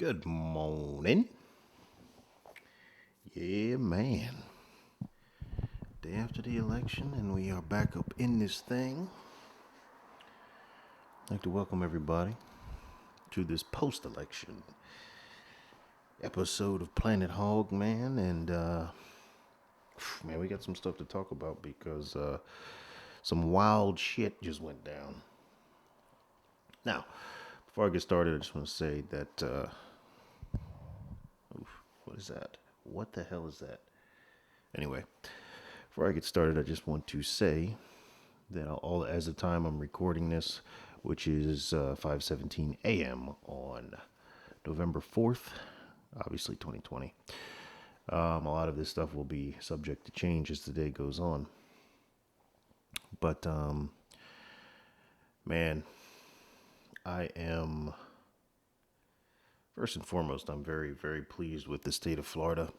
Good morning. Yeah, man. Day after the election, and we are back up in this thing. I'd like to welcome everybody to this post-election episode of Planet Hog, man. And, man, we got some stuff to talk about because some wild shit just went down. Now, before I get started, I just want to say that, what is that? What the hell is that? Anyway, before I get started, I just want to say that all as the time I'm recording this, which is 5:17 a.m. on November 4th, obviously 2020. A lot of this stuff will be subject to change as the day goes on. But man, I am first and foremost, I'm very, very pleased with the state of Florida.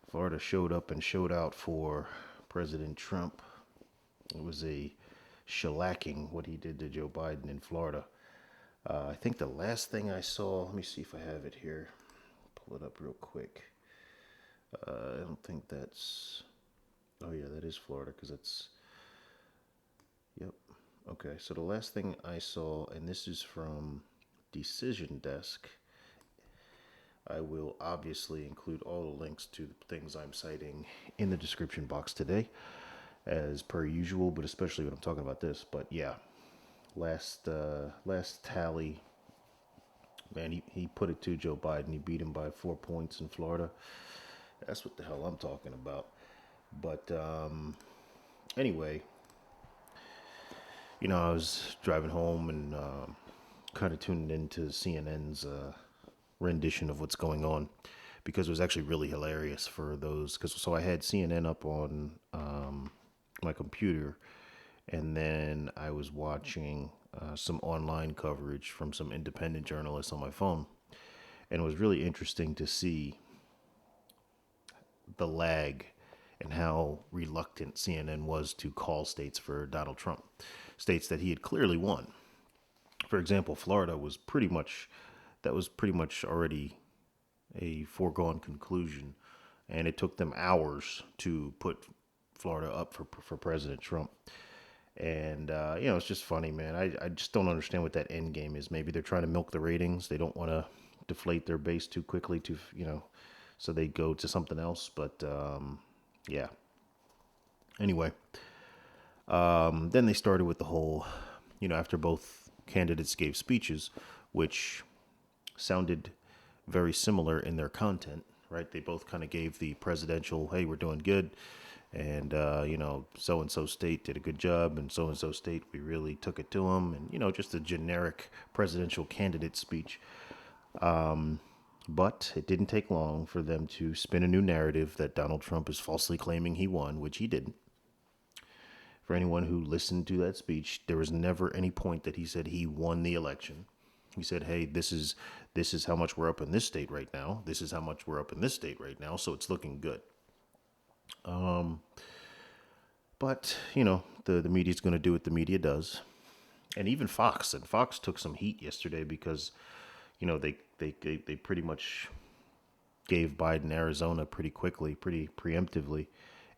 Florida showed up and showed out for President Trump. It was a shellacking what he did to Joe Biden in Florida. I think the last thing I saw, let me see if I have it here. Pull it up real quick. I don't think that's, oh yeah, that is Florida because it's, yep. Okay, so the last thing I saw, and this is from Decision Desk. I will obviously include all the links to the things I'm citing in the description box today, as per usual, but especially when I'm talking about this. But yeah, last tally, man, he put it to Joe Biden. He beat him by 4 points in Florida. That's what the hell I'm talking about. But anyway, I was driving home and kind of tuned into CNN's rendition of what's going on because it was actually really hilarious for those. So I had CNN up on my computer, and then I was watching some online coverage from some independent journalists on my phone, and it was really interesting to see the lag and how reluctant CNN was to call states for Donald Trump, states that he had clearly won. For example, Florida was pretty much already a foregone conclusion, and it took them hours to put Florida up for President Trump. And it's just funny, man. I just don't understand what that end game is. Maybe they're trying to milk the ratings. They don't want to deflate their base too quickly, so they go to something else. But yeah. Anyway, then they started with the whole, after both candidates gave speeches, which sounded very similar in their content, right? They both kind of gave the presidential, hey, we're doing good. And, so-and-so state did a good job, and so-and-so state, we really took it to them. And, just a generic presidential candidate speech. But it didn't take long for them to spin a new narrative that Donald Trump is falsely claiming he won, which he didn't. For anyone who listened to that speech, there was never any point that he said he won the election. He said, hey, this is how much we're up in this state right now. This is how much we're up in this state right now. So it's looking good. But, the media's going to do what the media does. And even Fox took some heat yesterday because, they pretty much gave Biden Arizona pretty quickly, pretty preemptively.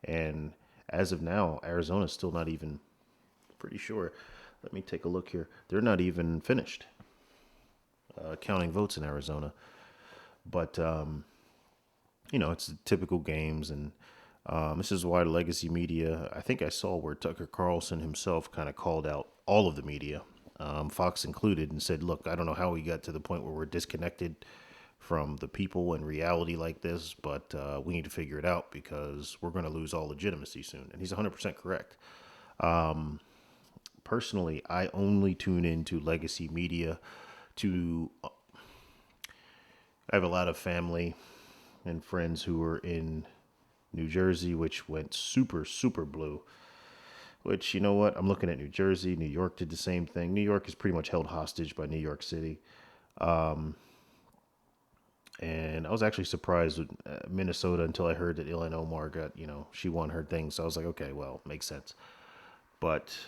And as of now, Arizona's still not even, pretty sure. Let me take a look here. They're not even finished counting votes in Arizona. But, it's the typical games. And this is why the legacy media, I think I saw where Tucker Carlson himself kind of called out all of the media, Fox included, and said, look, I don't know how we got to the point where we're disconnected from the people and reality like this, but we need to figure it out because we're going to lose all legitimacy soon. And he's 100% correct. Personally, I only tune into legacy media I have a lot of family and friends who are in New Jersey, which went super, super blue. Which, you know what? I'm looking at New Jersey. New York did the same thing. New York is pretty much held hostage by New York City. And I was actually surprised with Minnesota until I heard that Ilhan Omar got, she won her thing. So I was like, okay, well, makes sense. But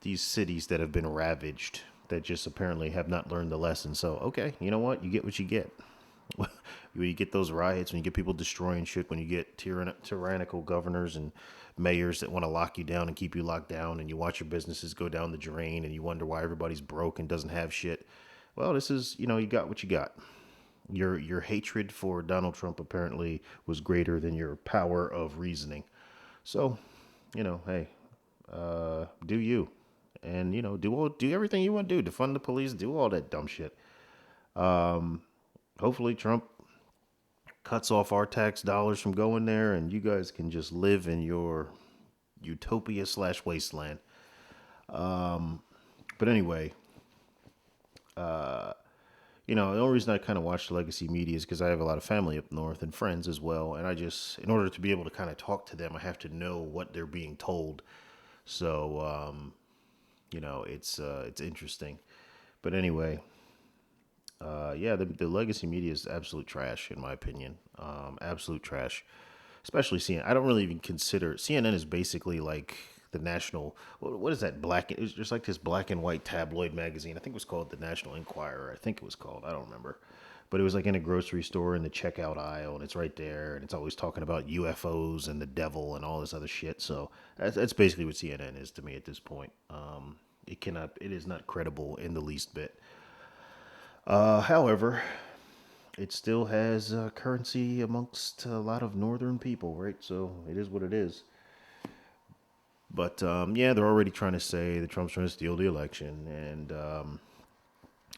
these cities that have been ravaged that just apparently have not learned the lesson. So, okay, you know what? You get what you get. When you get those riots, when you get people destroying shit, when you get tyrannical governors and mayors that want to lock you down and keep you locked down, and you watch your businesses go down the drain, and you wonder why everybody's broke and doesn't have shit. Well, this is, you got what you got. Your hatred for Donald Trump apparently was greater than your power of reasoning. So, hey, do you, and do everything you want to do, defund the police, do all that dumb shit. Hopefully, Trump cuts off our tax dollars from going there, and you guys can just live in your utopia / wasteland. But anyway, the only reason I kind of watch the legacy media is because I have a lot of family up north and friends as well. And I just, in order to be able to kind of talk to them, I have to know what they're being told. So, it's interesting. But anyway, yeah, the legacy media is absolute trash, in my opinion. Absolute trash. Especially CNN. I don't really even consider CNN is basically like the national. What is that black? It was just like this black and white tabloid magazine. I think it was called the National Enquirer. I think it was called. I don't remember. But it was like in a grocery store in the checkout aisle, and it's right there, and it's always talking about UFOs and the devil and all this other shit. So that's basically what CNN is to me at this point. It is not credible in the least bit. However, it still has currency amongst a lot of northern people, right? So it is what it is. But yeah, they're already trying to say that Trump's trying to steal the election, and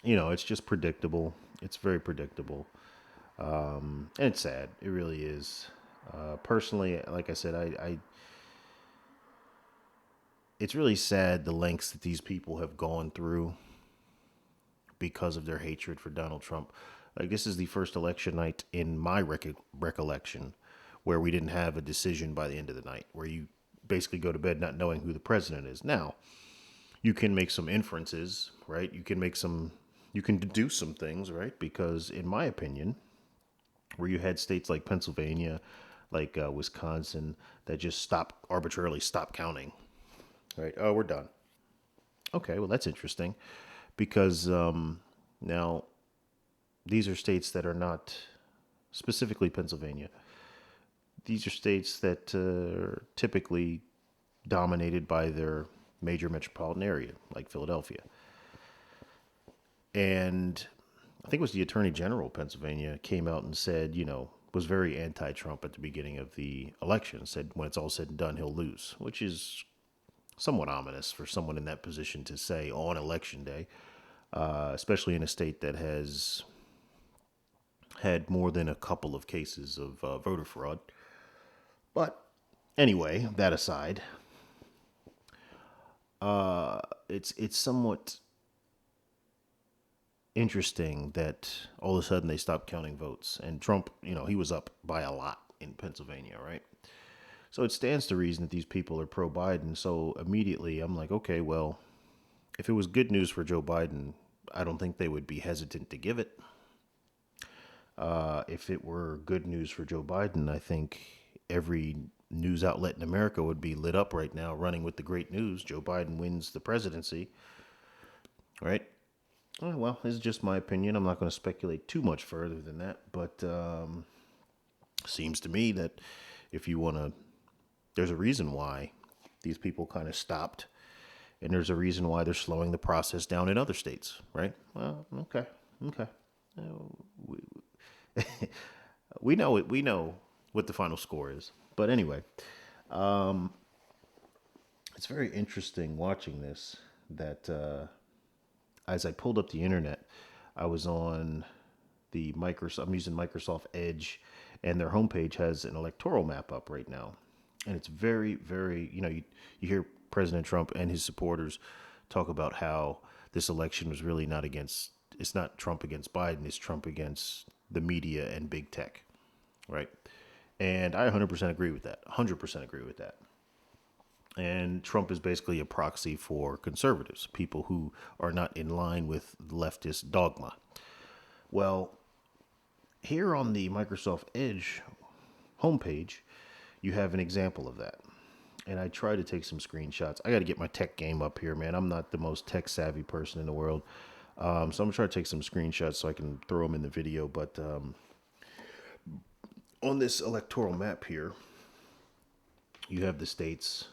it's just predictable. It's very predictable, and it's sad. It really is. Personally, like I said, it's really sad the lengths that these people have gone through because of their hatred for Donald Trump. Like, this is the first election night in my recollection where we didn't have a decision by the end of the night, where you basically go to bed not knowing who the president is. Now, you can make some inferences, right? You can deduce some things, right? Because in my opinion, where you had states like Pennsylvania, like Wisconsin, that just arbitrarily stop counting, right? Oh, we're done. Okay, well, that's interesting because now these are states that are not specifically Pennsylvania. These are states that are typically dominated by their major metropolitan area, like Philadelphia. And I think it was the Attorney General of Pennsylvania came out and said, was very anti-Trump at the beginning of the election, said when it's all said and done, he'll lose, which is somewhat ominous for someone in that position to say on election day, especially in a state that has had more than a couple of cases of voter fraud. But anyway, that aside, it's somewhat interesting that all of a sudden they stopped counting votes, and Trump, he was up by a lot in Pennsylvania, right? So it stands to reason that these people are pro Biden. So immediately I'm like, okay, well, if it was good news for Joe Biden, I don't think they would be hesitant to give it. If it were good news for Joe Biden, I think every news outlet in America would be lit up right now, running with the great news. Joe Biden wins the presidency, right? Well, this is just my opinion. I'm not going to speculate too much further than that, but seems to me that if you want to, there's a reason why these people kind of stopped, and there's a reason why they're slowing the process down in other states, right? Well, okay. We know it. We know what the final score is. But anyway, it's very interesting watching this. That as I pulled up the internet, I was on the Microsoft. I'm using Microsoft Edge, and their homepage has an electoral map up right now, and it's very, very. You hear President Trump and his supporters talk about how this election was really not against. It's not Trump against Biden. It's Trump against the media and big tech, right? And I 100% agree with that. 100% agree with that. And Trump is basically a proxy for conservatives, people who are not in line with leftist dogma. Well, here on the Microsoft Edge homepage, you have an example of that. and I try to take some screenshots. I got to get my tech game up here, man. I'm not the most tech savvy person in the world. So I'm going to try to take some screenshots so I can throw them in the video. But on this electoral map here, you have the states.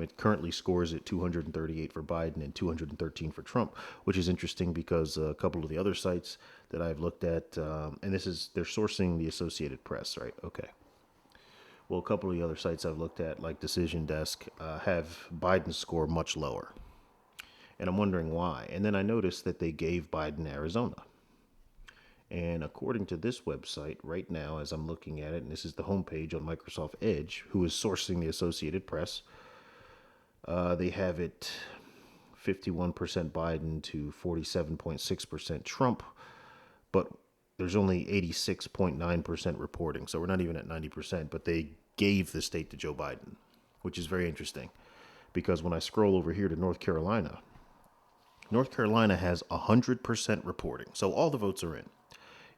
It currently scores at 238 for Biden and 213 for Trump, which is interesting because a couple of the other sites that I've looked at, and they're sourcing the Associated Press, right? Okay. Well, a couple of the other sites I've looked at, like Decision Desk, have Biden's score much lower. And I'm wondering why. And then I noticed that they gave Biden Arizona. And according to this website right now, as I'm looking at it, and this is the homepage on Microsoft Edge, who is sourcing the Associated Press, they have it 51% Biden to 47.6% Trump, but there's only 86.9% reporting. So we're not even at 90%, but they gave the state to Joe Biden, which is very interesting because when I scroll over here to North Carolina has 100% reporting. So all the votes are in.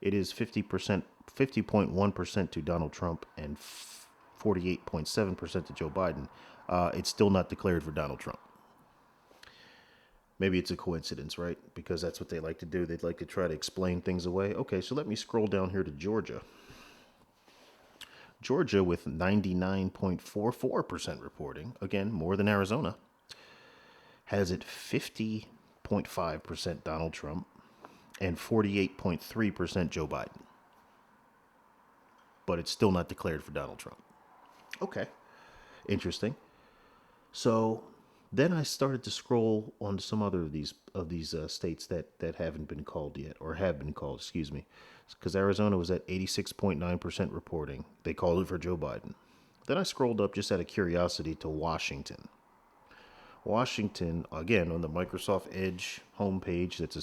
It is 50.1% to Donald Trump and 48.7% to Joe Biden. It's still not declared for Donald Trump. Maybe it's a coincidence, right? Because that's what they like to do. They'd like to try to explain things away. Okay, so let me scroll down here to Georgia. Georgia with 99.44% reporting, again, more than Arizona, has it 50.5% Donald Trump and 48.3% Joe Biden. But it's still not declared for Donald Trump. Okay, interesting. So then I started to scroll on some other of these states that haven't been called yet, or have been called, excuse me, because Arizona was at 86.9% reporting. They called it for Joe Biden. Then I scrolled up just out of curiosity to Washington. Washington, again, on the Microsoft Edge homepage that's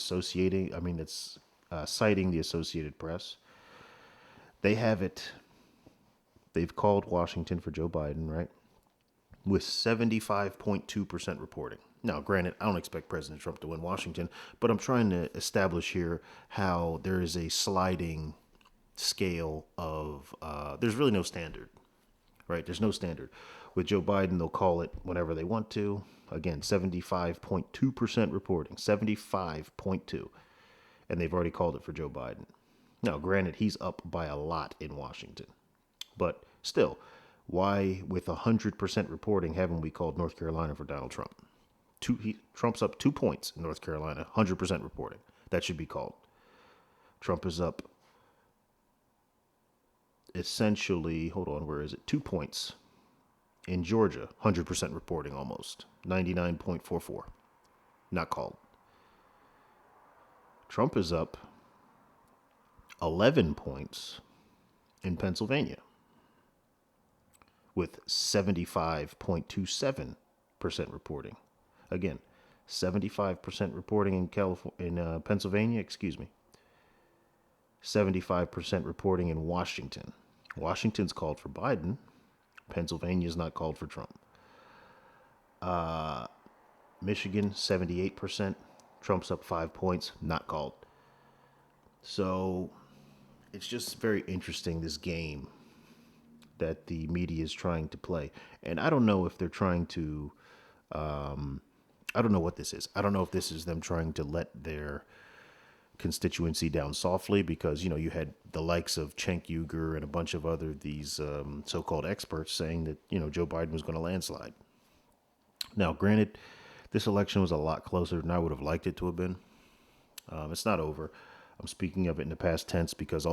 citing the Associated Press. They've called Washington for Joe Biden, right? With 75.2% reporting. Now, granted, I don't expect President Trump to win Washington, but I'm trying to establish here how there is a sliding scale of, there's really no standard, right? There's no standard. With Joe Biden, they'll call it whenever they want to. Again, 75.2% reporting, 75.2. And they've already called it for Joe Biden. Now, granted, he's up by a lot in Washington. But still, why, with 100% reporting, haven't we called North Carolina for Donald Trump? Trump's up 2 points in North Carolina, 100% reporting. That should be called. Trump is up essentially, hold on, where is it? 2 points in Georgia, 100% reporting almost, 99.44. Not called. Trump is up 11 points in Pennsylvania with 75.27% reporting. Again, 75% reporting in Pennsylvania, 75% reporting in Washington. Washington's called for Biden. Pennsylvania's not called for Trump. Michigan, 78%. Trump's up 5 points, not called. So it's just very interesting, this game that the media is trying to play. And I don't know if they're trying to, I don't know what this is. I don't know if this is them trying to let their constituency down softly because, you had the likes of Cenk Uygur and a bunch of other these so-called experts saying that, Joe Biden was going to landslide. Now, granted, this election was a lot closer than I would have liked it to have been. It's not over. I'm speaking of it in the past tense because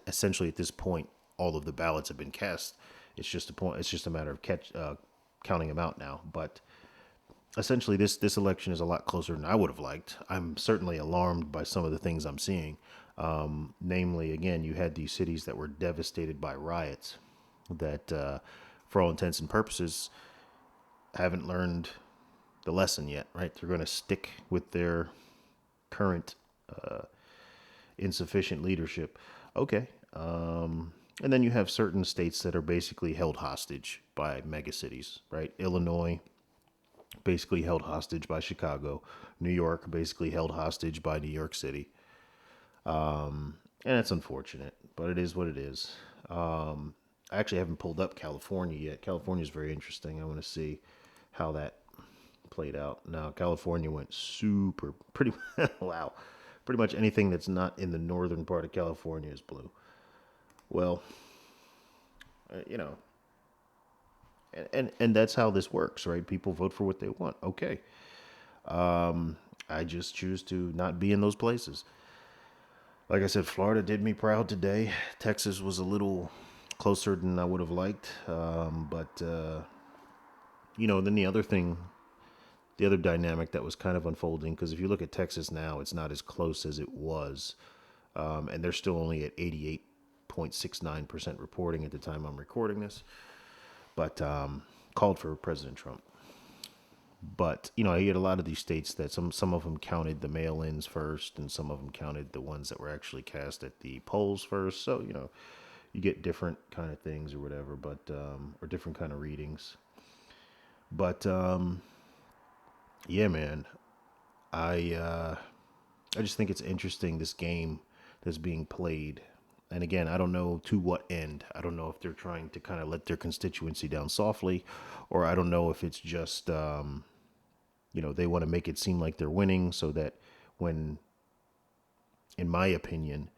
essentially at this point, all of the ballots have been cast. It's just a matter of counting them out now. But essentially, this election is a lot closer than I would have liked. I'm certainly alarmed by some of the things I'm seeing. Namely, again, you had these cities that were devastated by riots that, for all intents and purposes, haven't learned the lesson yet, right? They're going to stick with their current insufficient leadership. Okay. And then you have certain states that are basically held hostage by megacities, right? Illinois, basically held hostage by Chicago. New York, basically held hostage by New York City. And it's unfortunate, but it is what it is. I actually haven't pulled up California yet. California is very interesting. I want to see how that played out. Now, California went super, pretty, wow. Pretty much anything that's not in the northern part of California is blue. Well, you know, and that's how this works, right? People vote for what they want. Okay. I just choose to not be in those places. Like I said, Florida did me proud today. Texas was a little closer than I would have liked. Then the other dynamic that was kind of unfolding, because if you look at Texas now, it's not as close as it was. And they're still only at 88.69% reporting at the time I'm recording this, but called for President Trump. But, you had a lot of these states that some of them counted the mail-ins first, and some of them counted the ones that were actually cast at the polls first. So, you get different kind of things or whatever, or different kind of readings. But, yeah, man, I just think it's interesting, this game that's being played. And again, I don't know to what end. I don't know if they're trying to kind of let their constituency down softly, or I don't know if it's just, they want to make it seem like they're winning so that when, in my opinion,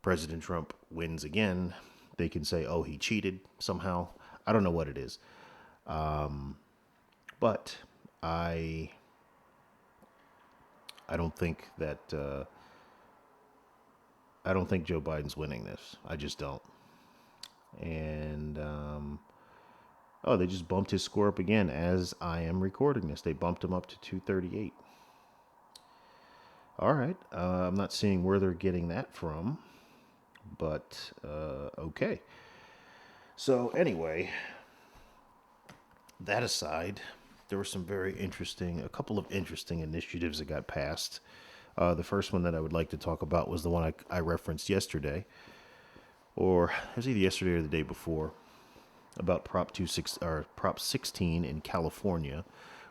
President Trump wins again, they can say, oh, he cheated somehow. I don't know what it is. But I don't think that I don't think Joe Biden's winning this. I just don't. And they just bumped his score up again as I am recording this. They bumped him up to 238. All right. I'm not seeing where they're getting that from, but okay. So anyway, that aside, there were a couple of interesting initiatives that got passed. The first one that I would like to talk about was the one I referenced yesterday, or it was either yesterday or the day before, about Prop 16 in California,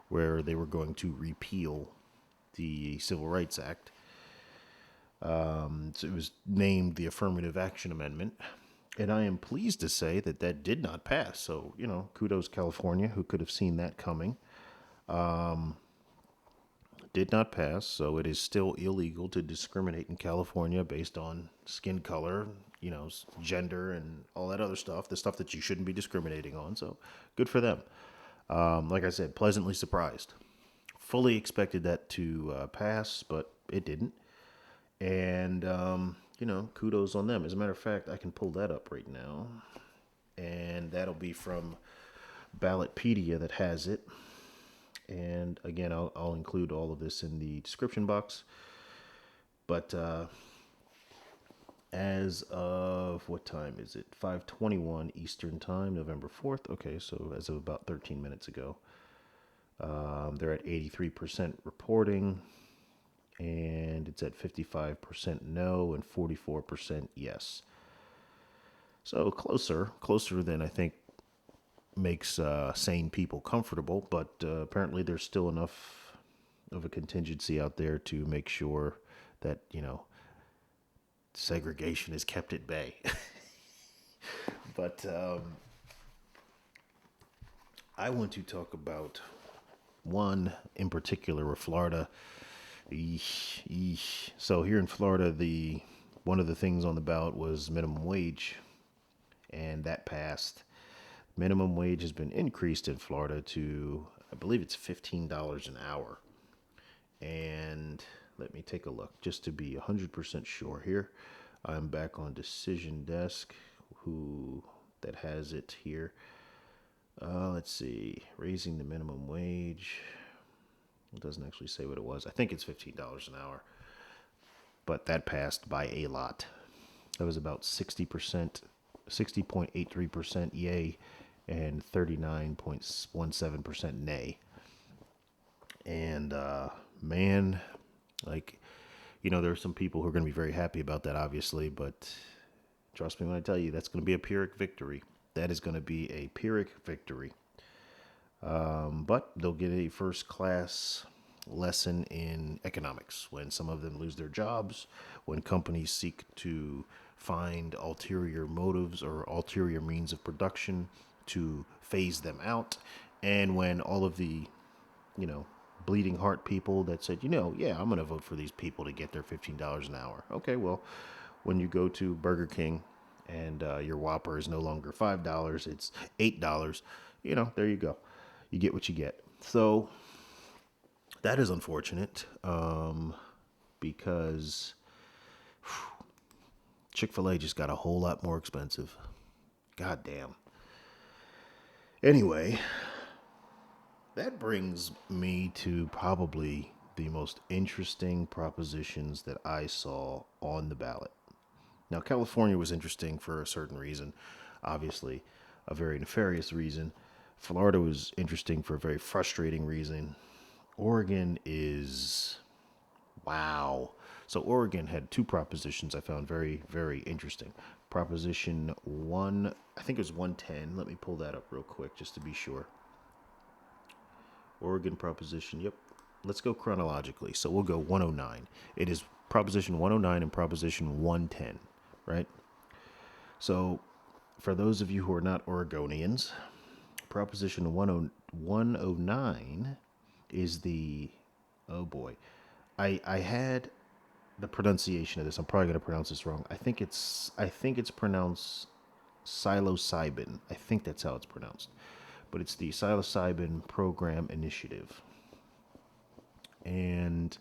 where they were going to repeal the Civil Rights Act. So it was named the Affirmative Action Amendment. And I am pleased to say that did not pass. So, kudos California, who could have seen that coming. Did not pass. So it is still illegal to discriminate in California based on skin color, gender and all that other stuff, the stuff that you shouldn't be discriminating on. So good for them. Like I said, pleasantly surprised. Fully expected that to pass, but it didn't. And, kudos on them. As a matter of fact, I can pull that up right now. And that'll be from Ballotpedia that has it. And again, I'll include all of this in the description box. But as of, what time is it? 5:21 Eastern Time, November 4th. Okay, so as of about 13 minutes ago. They're at 83% reporting. And it's at 55% no and 44% yes. So closer than I think makes sane people comfortable, but apparently there's still enough of a contingency out there to make sure that, segregation is kept at bay. But I want to talk about one in particular with Florida. So here in Florida, one of the things on the ballot was minimum wage, and that passed. Minimum wage has been increased in Florida to, I believe it's $15 an hour. And let me take a look just to be 100% sure here. I'm back on Decision Desk, that has it here. Let's see, raising the minimum wage. It doesn't actually say what it was. I think it's $15 an hour. But that passed by a lot. That was about 60%, 60.83% yay, and 39.17% nay. And, man, there are some people who are going to be very happy about that, obviously. But trust me when I tell you, that's going to be a Pyrrhic victory. That is going to be a Pyrrhic victory. But they'll get a first-class lesson in economics when some of them lose their jobs, when companies seek to find ulterior motives or ulterior means of production to phase them out, and when all of the, you know, bleeding heart people that said, yeah, I'm going to vote for these people to get their $15 an hour. Okay, well, when you go to Burger King and your Whopper is no longer $5, it's $8, there you go. You get what you get. So that is unfortunate because Chick-fil-A just got a whole lot more expensive. God damn. Anyway, that brings me to probably the most interesting propositions that I saw on the ballot. Now, California was interesting for a certain reason, obviously, a very nefarious reason. Florida was interesting for a very frustrating reason. Oregon is wow. So Oregon had two propositions I found very, very interesting. Proposition 1, I think it was 110. Let me pull that up real quick just to be sure. Oregon proposition, yep. Let's go chronologically. So we'll go 109. It is Proposition 109 and Proposition 110, right? So for those of you who are not Oregonians, Proposition 109 is the, oh boy, I had the pronunciation of this. I'm probably going to pronounce this wrong. I think it's pronounced psilocybin. I think that's how it's pronounced. But it's the psilocybin program initiative. And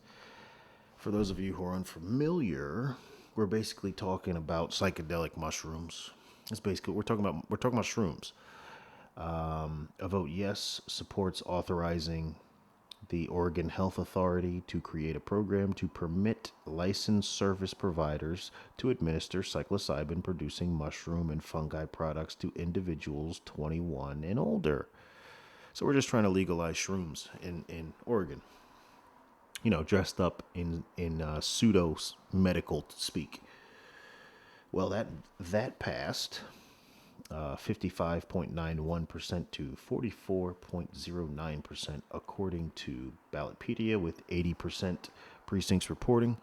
for those of you who are unfamiliar, we're basically talking about psychedelic mushrooms. It's basically we're talking about shrooms. A vote yes supports authorizing the Oregon Health Authority to create a program to permit licensed service providers to administer psilocybin producing mushroom and fungi products to individuals 21 and older. So we're just trying to legalize shrooms in Oregon. Dressed up in pseudo medical speak. Well, that passed 55.91% to 44.09%, according to Ballotpedia, with 80% precincts reporting.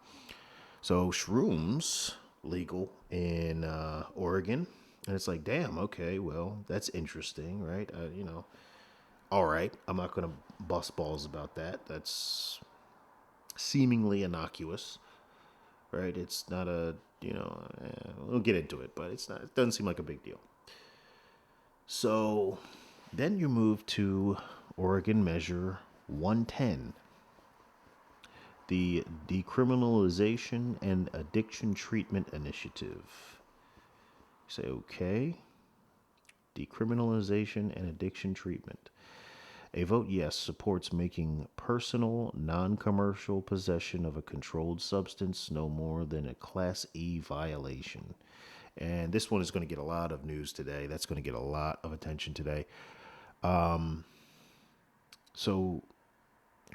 So shrooms legal in Oregon, and it's like, damn, okay, well, that's interesting, right? All right, I'm not going to bust balls about that. That's seemingly innocuous, right? It's not we'll get into it, but it doesn't seem like a big deal. So then you move to Oregon Measure 110, the Decriminalization and Addiction Treatment Initiative. You say, okay, decriminalization and addiction treatment. A vote yes supports making personal, non-commercial possession of a controlled substance no more than a Class E violation. And this one is going to get a lot of news today. That's going to get a lot of attention today. So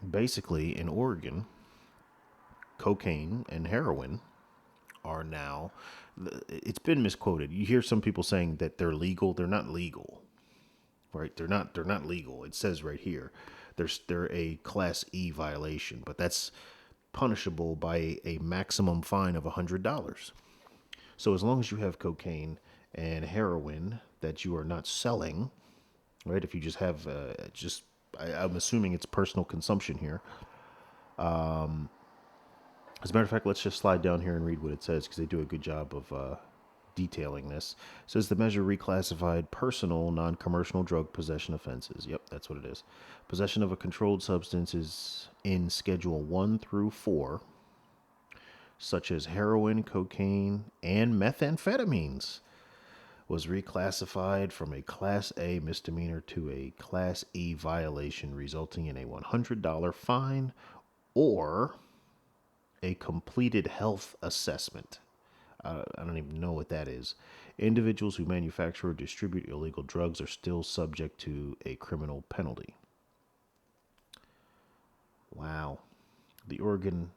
basically, in Oregon, cocaine and heroin are now, it's been misquoted. You hear some people saying that they're legal. They're not legal, right? They're not legal. It says right here, they're a Class E violation, but that's punishable by a maximum fine of $100. So as long as you have cocaine and heroin that you are not selling, right? If you just have I'm assuming it's personal consumption here. As a matter of fact, let's just slide down here and read what it says, because they do a good job of detailing this. It says the measure reclassified personal, non-commercial drug possession offenses. Yep, that's what it is. Possession of a controlled substance is in Schedule 1 through 4, such as heroin, cocaine, and methamphetamines, was reclassified from a Class A misdemeanor to a Class E violation, resulting in a $100 fine or a completed health assessment. I don't even know what that is. Individuals who manufacture or distribute illegal drugs are still subject to a criminal penalty. Wow. The Oregon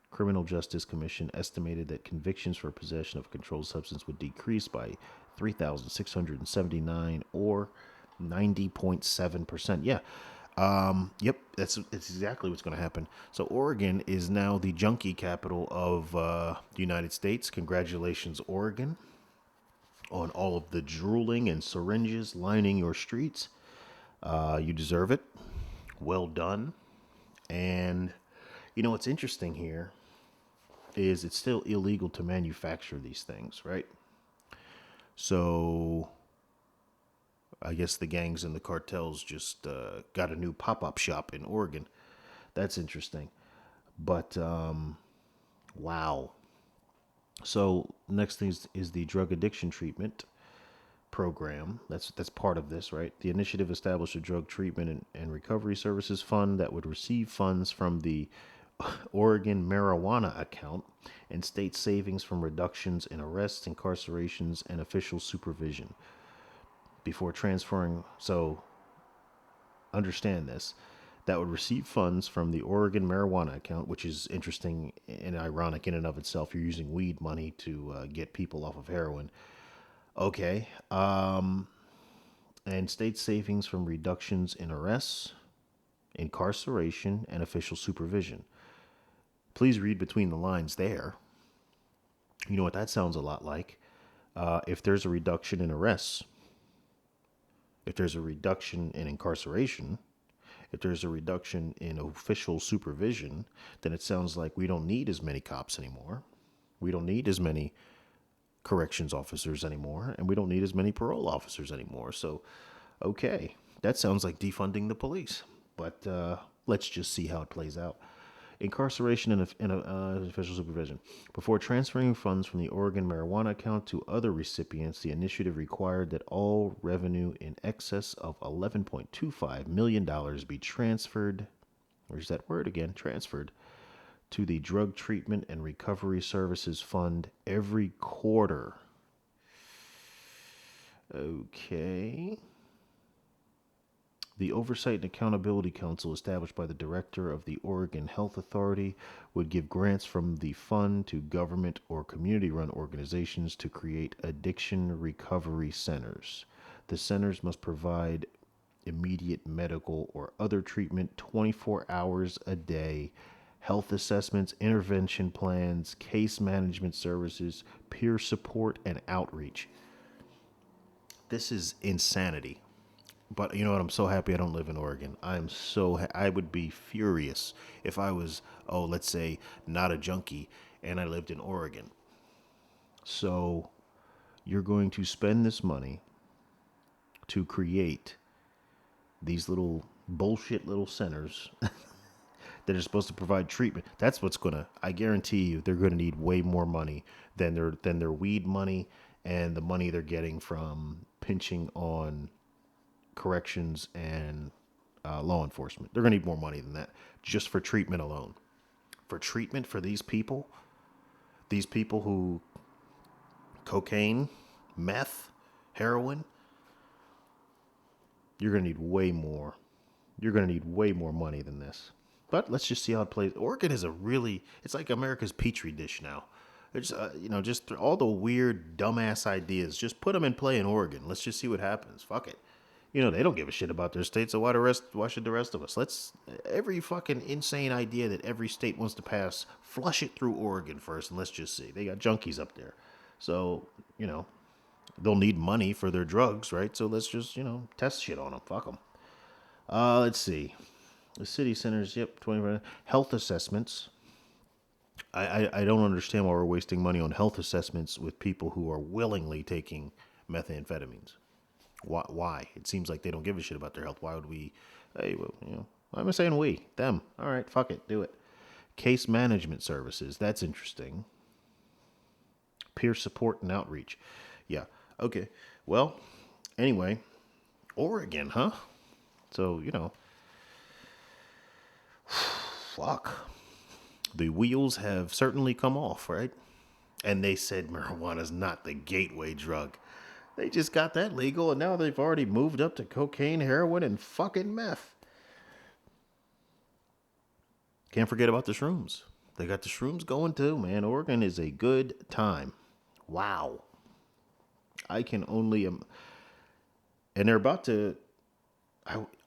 Criminal Justice Commission estimated that convictions for possession of a controlled substance would decrease by 3,679 or 90.7%. Yeah, Yep, it's exactly what's going to happen. So Oregon is now the junkie capital of the United States. Congratulations, Oregon, on all of the drooling and syringes lining your streets. You deserve it. Well done. And what's interesting here is it's still illegal to manufacture these things, right? So I guess the gangs and the cartels just got a new pop-up shop in Oregon. That's interesting. But wow. So next thing is the drug addiction treatment program. That's part of this, right? The initiative established a drug treatment and recovery services fund that would receive funds from the Oregon marijuana account and state savings from reductions in arrests, incarcerations, and official supervision before transferring. So understand this. That would receive funds from the Oregon marijuana account, which is interesting and ironic in and of itself. You're using weed money to get people off of heroin. Okay. And state savings from reductions in arrests, incarceration, and official supervision. Please read between the lines there. You know what that sounds a lot like? If there's a reduction in arrests, if there's a reduction in incarceration, if there's a reduction in official supervision, then it sounds like we don't need as many cops anymore. We don't need as many corrections officers anymore, and we don't need as many parole officers anymore. So, okay, that sounds like defunding the police. But let's just see how it plays out. Incarceration and official supervision. Before transferring funds from the Oregon marijuana account to other recipients, the initiative required that all revenue in excess of $11.25 million be transferred, where's that word again? Transferred to the Drug Treatment and Recovery Services Fund every quarter. Okay. The Oversight and Accountability Council, established by the director of the Oregon Health Authority, would give grants from the fund to government or community run organizations to create addiction recovery centers. The centers must provide immediate medical or other treatment 24 hours a day, health assessments, intervention plans, case management services, peer support, and outreach. This is insanity. But you know what? I'm so happy I don't live in Oregon. I would be furious if I was, oh, let's say, not a junkie and I lived in Oregon. So you're going to spend this money to create these little bullshit little centers that are supposed to provide treatment. That's what's gonna. I guarantee you, they're gonna need way more money than their weed money and the money they're getting from pinching on corrections and law enforcement. They're gonna need more money than that just for treatment alone. For treatment for these people who cocaine, meth, heroin, you're gonna need way more. You're gonna need way more money than this. But let's just see how it plays. Oregon is it's like America's petri dish now. It's, just all the weird, dumbass ideas. Just put them in play in Oregon. Let's just see what happens. Fuck it. They don't give a shit about their state, so why should the rest of us? Every fucking insane idea that every state wants to pass, flush it through Oregon first, and let's just see. They got junkies up there. So, they'll need money for their drugs, right? So let's just, test shit on them. Fuck them. Let's see. The city centers, yep, 20 health assessments. I don't understand why we're wasting money on health assessments with people who are willingly taking methamphetamines. Why? It seems like they don't give a shit about their health. Why would we? Hey, well, why am I saying we? Them. All right, fuck it, do it. Case management services. That's interesting. Peer support and outreach. Yeah. Okay. Well, anyway, Oregon, huh? So, fuck. The wheels have certainly come off, right? And they said marijuana's not the gateway drug. They just got that legal, and now they've already moved up to cocaine, heroin, and fucking meth. Can't forget about the shrooms. They got the shrooms going too, man. Oregon is a good time. Wow. I can only and they're about to.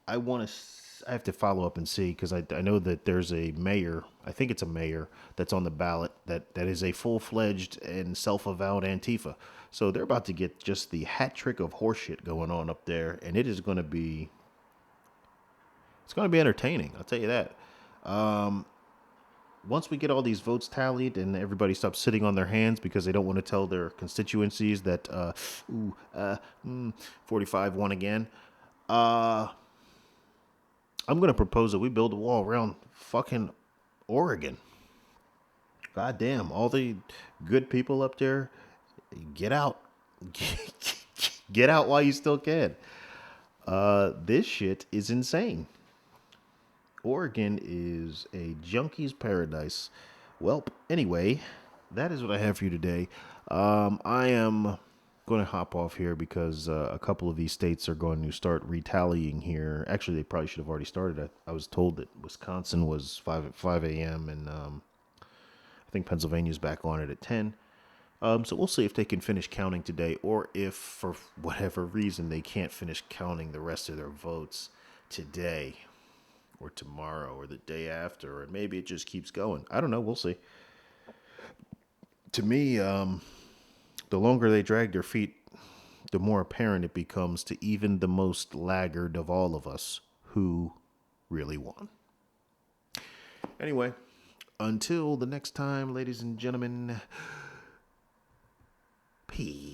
I want to. I have to follow up and see because I know that there's a mayor. I think it's a mayor that's on the ballot that is a full fledged and self avowed Antifa. So they're about to get just the hat trick of horseshit going on up there, and it is going to be it's going to be entertaining. I'll tell you that. Once we get all these votes tallied and everybody stops sitting on their hands because they don't want to tell their constituencies that ooh, 45 won again. I'm going to propose that we build a wall around fucking Oregon. God damn, all the good people up there, get out. Get out while you still can. This shit is insane. Oregon is a junkie's paradise. Well, anyway, that is what I have for you today. I am going to hop off here because a couple of these states are going to start retallying here. Actually, they probably should have already started. I was told that Wisconsin was 5 a.m. and I think Pennsylvania's back on it at 10. So we'll see if they can finish counting today, or if for whatever reason they can't finish counting the rest of their votes today, or tomorrow, or the day after, or maybe it just keeps going. I don't know. We'll see. To me, the longer they drag their feet, the more apparent it becomes to even the most laggard of all of us who really won. Anyway, until the next time, ladies and gentlemen, peace.